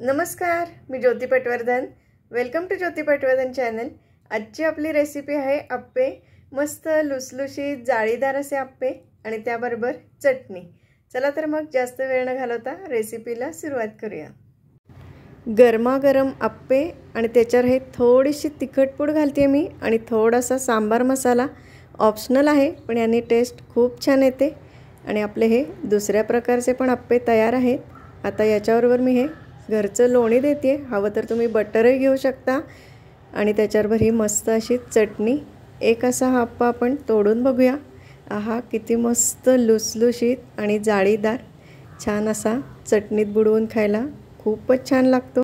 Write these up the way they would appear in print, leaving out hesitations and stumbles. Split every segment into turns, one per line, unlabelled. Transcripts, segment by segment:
नमस्कार, मी Jyoti Patwardhan. Welcome to Jyoti Patwardhan channel. आजची आपली रेसिपी आहे अप्पे. मस्त लुसलुशीत जाळीदार असे अप्पे आणि त्याबरोबर चटणी. चला तर मग जास्त वेळ न घालवता रेसिपीला सुरुवात करूया. गरमागरम अप्पे आणि त्याच्यावर हे थोडीशी तिखट पूड घालते मी आणि थोडासा सांबार मसाला ऑप्शनल आहे, पण याने टेस्ट खूप छान येते. आणि आपले हे दुसऱ्या प्रकारचे पण अप्पे तयार आहेत. आता याच्याबरोबर मी हे घरचं लोणी देते. हवं तर तुम्ही बटरही घेऊ शकता. आणि त्याच्याबरोबर ही मस्त अशी चटणी. एक असा हा अप्पा आपण तोडून बघूया. आहा, किती मस्त लुसलुशीत आणि जाळीदार. छान असा चटणीत बुडवून खायला खूपच छान लागतो.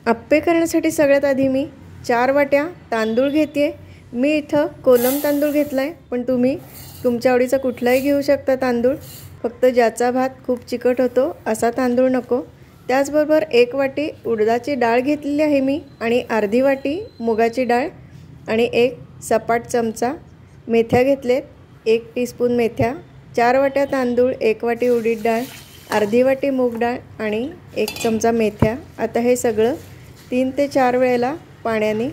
अप्पे करण्यासाठी सगळ्यात आधी मी 4 वाट्या तांदूळ घेते. मी इथं कोलम तांदूळ घेतला आहे, पण तुम्ही तुमच्या आवडीचा कुठलाही घेऊ शकता तांदूळ. फक्त ज्याचा भात खूप चिकट होतो असा तांदूळ नको. त्याचबरोबर 1 वाटी उडदाची डाळ घेतलेली आहे मी आणि अर्धी वाटी मुगाची डाळ आणि 1 सपाट चमचा मेथ्या घेतलेत. 1 टीस्पून मेथ्या, 4 वाट्या तांदूळ, 1 वाटी उडीद डाळ, अर्धी वाटी मूग डाळ आणि 1 चमचा मेथ्या. आता हे सगळं 3 ते 4 वेळेला पाण्याने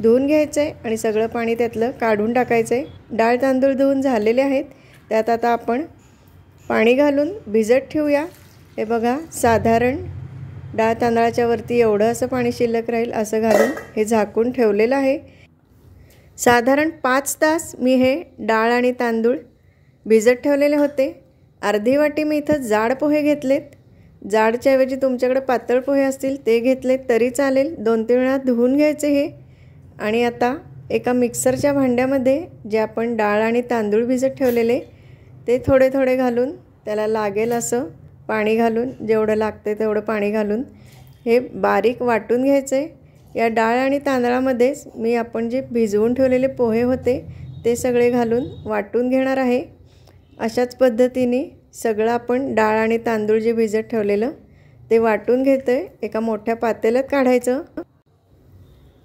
धुवून घ्यायचं आहे आणि सगळं पाणी त्यातलं काढून टाकायचं आहे. डाळ तांदूळ धुवून झालेले आहेत. त्यात आता आपण पाणी घालून भिजत ठेवूया. हे बघा, साधारण डाळ तांदळाच्या वरती एवढं असं पाणी शिल्लक राहील असं घालून हे झाकून ठेवलेलं आहे. साधारण 5 तास मी हे डाळ आणि तांदूळ भिजत ठेवलेले होते. अर्धी वाटी मी इथं जाड पोहे घेतलेत. जाडच्या ऐवजी तुमच्याकडे पातळ पोहे असतील ते घेतलेत तरी चालेल. 2-3 वेळा धुवून घ्यायचे हे. आणि आता एका मिक्सरच्या भांड्यामध्ये जे आपण डाळ आणि तांदूळ भिजत ठेवलेले ते थोडे थोडे घालून त्याला लागेल असं पाणी घालून, जेवढं लागते तेवढं पाणी घालून हे बारीक वाटून घ्यायचं आहे. या डाळ आणि तांदळामध्येच मी आपण जे भिजवून ठेवलेले पोहे होते ते सगळे घालून वाटून घेणार आहे. अशाच पद्धतीने सगळं आपण डाळ आणि तांदूळ जे भिजत ठेवलेलं ते वाटून घेतो आहे. एका मोठ्या पातेल्यात काढायचं.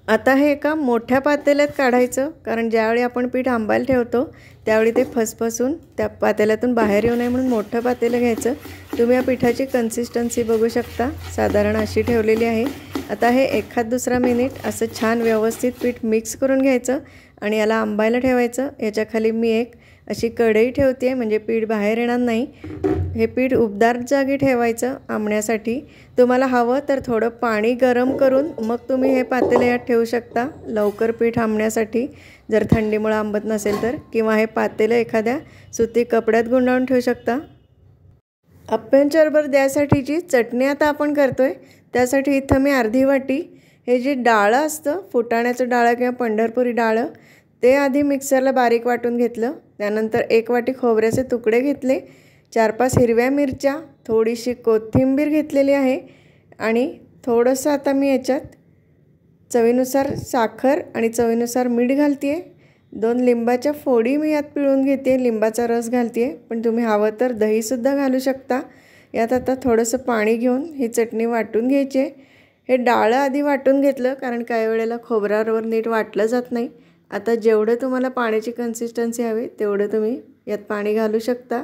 आता हे एका मोठ्या पातेल्यात काढायचं, कारण ज्यावेळी आपण पीठ आंबायला ठेवतो त्यावेळी ते फसफसून त्या पातेल्यातून बाहेर येऊ नये म्हणून मोठं पातेलं घ्यायचं. तुम्ही या पिठाची कन्सिस्टन्सी बघू शकता, साधारण अशी ठेवलेली आहे. आता हे 1-2 मिनिट असं छान व्यवस्थित पीठ मिक्स करून घ्यायचं आणि याला आंबायला ठेवायचं. याच्याखाली मी एक अशी कढई ठेवते आहे, म्हणजे पीठ बाहेर येणार नाही. हे पीठ उबदार जागी ठेवायचं आंबण्यासाठी. तुम्हाला हवं तर थोडं पाणी गरम करून मग तुम्ही हे पातेलं यात ठेवू शकता लवकर पीठ आंबण्यासाठी, जर थंडीमुळे आंबत नसेल तर. किंवा हे पातेलं एखाद्या सुती कपड्यात गुंडाळून ठेवू शकता. अप्प्यांच्याबरोबर द्यासाठीची चटणी आता आपण करतो आहे. त्यासाठी इथं मी अर्धी वाटी हे जे डाळं असतं, फुटाण्याचं डाळं किंवा पंढरपुरी डाळं, ते आधी मिक्सरला बारीक वाटून घेतलं. त्यानंतर 1 वाटी खोबऱ्याचे तुकडे घेतले, 4-5 हिरव्या मिरच्या, थोडीशी कोथिंबीर घेतलेली आहे आणि थोडंसं आता मी याच्यात चवीनुसार साखर आणि चवीनुसार मीठ घालते आहे. 2 लिंबाच्या फोडी मी यात पिळून घेते, लिंबाचा रस घालते आहे, पण तुम्ही हवं तर दहीसुद्धा घालू शकता. यात आता थोडंसं पाणी घेऊन ही चटणी वाटून घ्यायची आहे. हे डाळं आधी वाटून घेतलं, कारण काही वेळेला खोबऱ्यावर नीट वाटलं जात नाही. आता जेवढं तुम्हाला पाण्याची कन्सिस्टन्सी हवी तेवढं तुम्ही यात पाणी घालू शकता.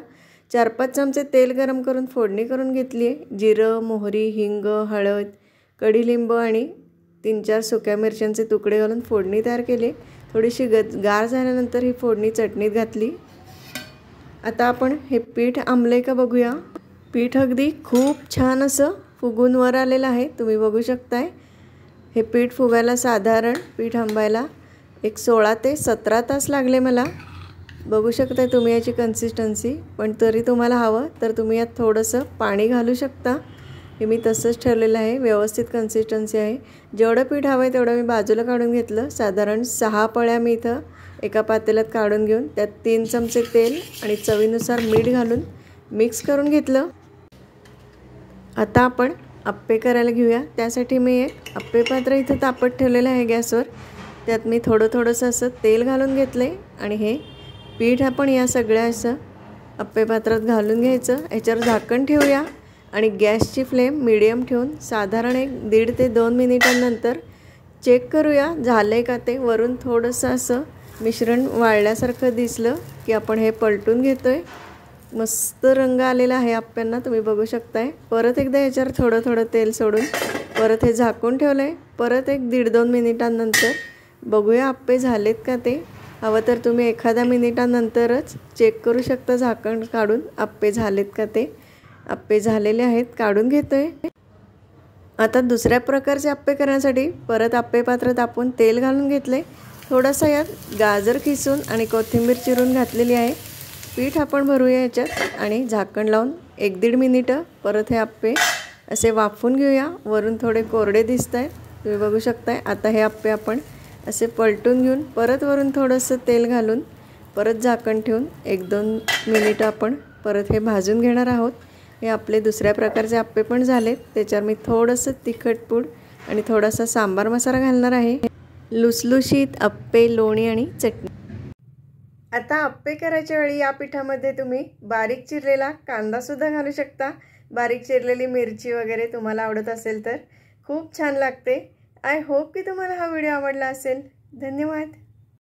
4-5 चमचे तेल गरम करून फोडणी करून घेतली आहे. जिरं, मोहरी, हिंग, हळद, कढीलिंब आणि 3-4 सुक्या मिरच्यांचे तुकडे घालून फोडणी तयार केली. थोडीशी गार झाल्यानंतर ही फोडणी चटणीत घातली. आता आपण हे पीठ आंबले का बघूया. पीठ अगदी खूप छान असं फुगून वर आलेलं आहे, तुम्ही बघू शकताय. हे पीठ फुगायला साधारण पीठ आंबायला 16 ते 17 तास लागले मला. बघू शकताय तुम्ही याची कन्सिस्टन्सी. पण तरी तुम्हाला हवं तर तुम्ही यात थोडंसं पाणी घालू शकता. हे मी तसंच ठेवलेलं आहे, व्यवस्थित कन्सिस्टन्सी आहे. जेवढं पीठ हवं आहे तेवढं मी बाजूला काढून घेतलं. साधारण 6 पळ्या मी इथं एका पातेल्यात काढून घेऊन त्यात 3 चमचे तेल आणि चवीनुसार मीठ घालून मिक्स करून घेतलं. आता आपण अप्पे करायला घेऊया. त्यासाठी मी एक अप्पे पात्र इथं तापत ठेवलेलं आहे गॅसवर. त्यात मी थोडंसं असं तेल घालून घेतलं आहे आणि हे पीठ आपण या सगळ्या असं अप्पे पात्रात घालून घ्यायचं. याच्यावर झाकण ठेवूया आणि गॅसची फ्लेम मीडियम ठेवून साधारण 1-1.5 ते 2 मिनिटांनंतर चेक करूया झालं आहे का ते. वरून थोडंसं असं मिश्रण वाळल्यासारखं दिसलं की आपण हे पलटून घेतो आहे मस्त रंग आलेला आहे आप्प्यांना, तुम्ही बघू शकताय। परत एकदा याच्यावर थोडं थोडं तेल सोडून परत हे झाकून ठेवलं आहे। परत एक 1.5-2 मिनिटांनंतर बघूया आप्पे झालेत का ते। हवं तर तुम्ही एखाद्या मिनिटानंतरच चेक करू शकता झाकण काढून आप्पे झालेत का ते। आप्पे झालेले आहेत, काढून घेतोय। आता दुसऱ्या प्रकारचे आप्पे करण्यासाठी परत आप्पे पात्र तापून तेल घालून घेतले। थोडासा यात गाजर किसून आणि कोथिंबीर चिरून घातलेली आहे। पीठ आपण भरूया याच्यात आणि झाकण लावून 1-1.5 मिनिटं परत हे आप्पे असे वाफवून घेऊया। वरून थोडे कोरडे दिसतायत, तुम्ही बघू शकताय। आता हे आप्पे आपण असे पलटून घेऊन परत वरून थोडंसं तेल घालून परत झाकण ठेवून 1-2 मिनिटं आपण परत हे भाजून घेणार आहोत। हे आपले दुसऱ्या प्रकारचे आप्पे पण झालेत। त्याच्यावर मी थोडंसं तिखट पूड आणि थोडासा सांबार मसाला घालणार आहे। लुसलुशीत आप्पे, लोणी आणि चटणी। आता आप्पे करायच्या वेळी या पिठामध्ये तुम्ही बारीक चिरलेला कांदा सुद्धा घालू शकता। बारीक चिरलेली मिरची वगैरे तुम्हाला आवडत असेल तर खूप छान लागते। आय होप की तुम्हाला हा व्हिडिओ आवडला असेल। धन्यवाद।